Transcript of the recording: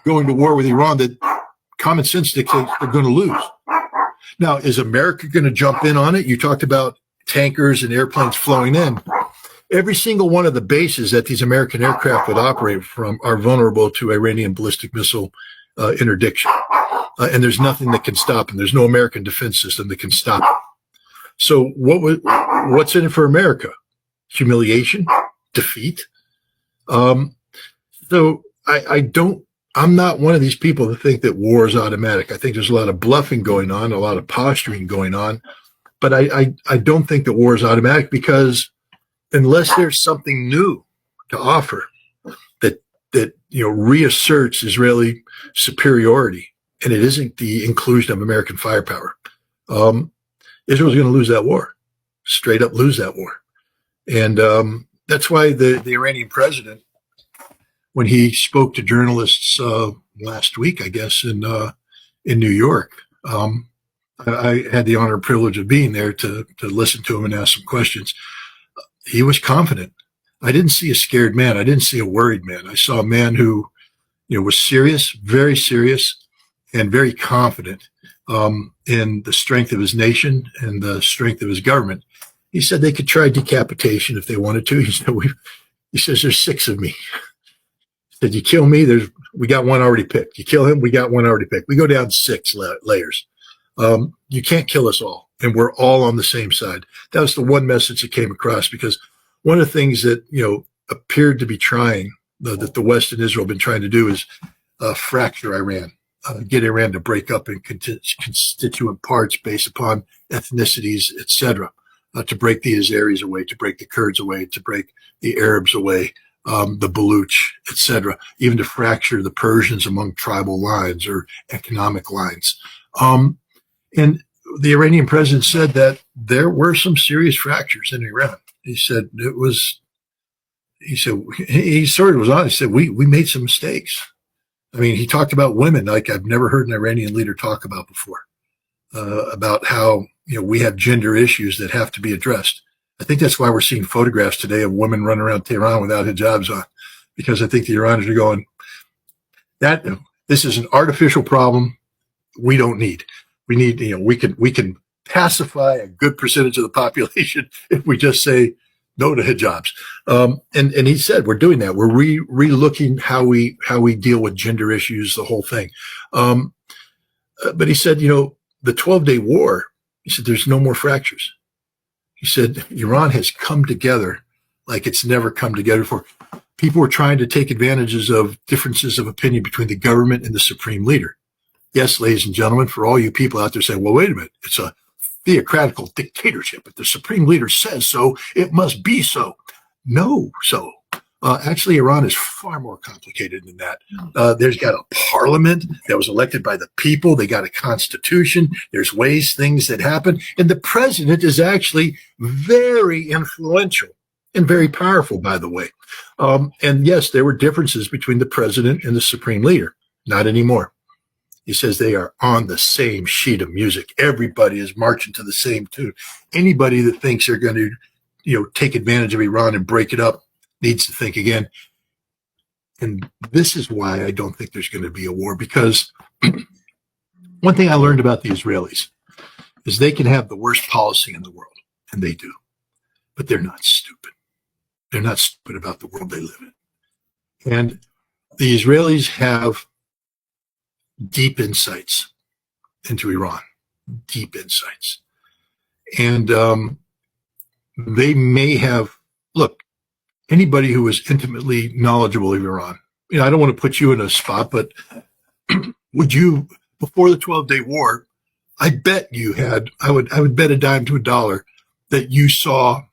going to war with Iran that common sense dictates they're going to lose. Now, is America going to jump in on it? You talked about tankers and airplanes flowing in. Every single one of the bases that these American aircraft would operate from are vulnerable to Iranian ballistic missile interdiction. And there's nothing that can stop them. There's no American defense system that can stop them. So what's in it for America? Humiliation? Defeat? So I'm not one of these people that think that war is automatic. I think there's a lot of bluffing going on, a lot of posturing going on. But I don't think that war is automatic, because unless there's something new to offer that reasserts Israeli superiority, and it isn't the inclusion of American firepower, Israel's going to lose that war, straight up lose that war. And that's why the Iranian president, when he spoke to journalists last week, I guess, in New York, I had the honor and privilege of being there to listen to him and ask some questions. He was confident. I didn't see a scared man. I didn't see a worried man. I saw a man who, was serious, and very confident in the strength of his nation and the strength of his government. He said they could try decapitation if they wanted to. He says, there's 6 of me. He said, you kill me, we got one already picked. You kill him, we got one already picked. We go down 6 layers. You can't kill us all, and we're all on the same side. That was the one message that came across, because one of the things that, appeared to be trying, that the West and Israel have been trying to do, is fracture Iran, get Iran to break up in constituent parts based upon ethnicities, etc., to break the Azeris away, to break the Kurds away, to break the Arabs away, the Baluch, etc., even to fracture the Persians among tribal lines or economic lines. And the Iranian president said that there were some serious fractures in Iran. He said he sort of was honest. He said, we made some mistakes. I mean, he talked about women like I've never heard an Iranian leader talk about before, about how, we have gender issues that have to be addressed. I think that's why we're seeing photographs today of women running around Tehran without hijabs on, because I think the Iranians are going, this is an artificial problem we don't need. We need, we can pacify a good percentage of the population if we just say no to hijabs. And he said, we're doing that. We're re-looking how we deal with gender issues, the whole thing. But he said, the 12-day war, he said, there's no more fractures. He said, Iran has come together like it's never come together before. People were trying to take advantages of differences of opinion between the government and the supreme leader. Yes, ladies and gentlemen, for all you people out there saying, well, wait a minute, it's a theocratical dictatorship. If the supreme leader says so, it must be so. No, so. Actually, Iran is far more complicated than that. There's got a parliament that was elected by the people. They got a constitution. There's things that happen. And the president is actually very influential and very powerful, by the way. And yes, there were differences between the president and the supreme leader. Not anymore. He says they are on the same sheet of music. Everybody is marching to the same tune. Anybody that thinks they're going to, take advantage of Iran and break it up needs to think again. And this is why I don't think there's going to be a war, because one thing I learned about the Israelis is they can have the worst policy in the world, and they do, but they're not stupid. They're not stupid about the world they live in. And the Israelis have deep insights into Iran, deep insights. And they may have, look, anybody who is intimately knowledgeable of Iran, I don't want to put you in a spot, but would you, before the 12-day war, I bet you had, I would bet a dime to a dollar that you saw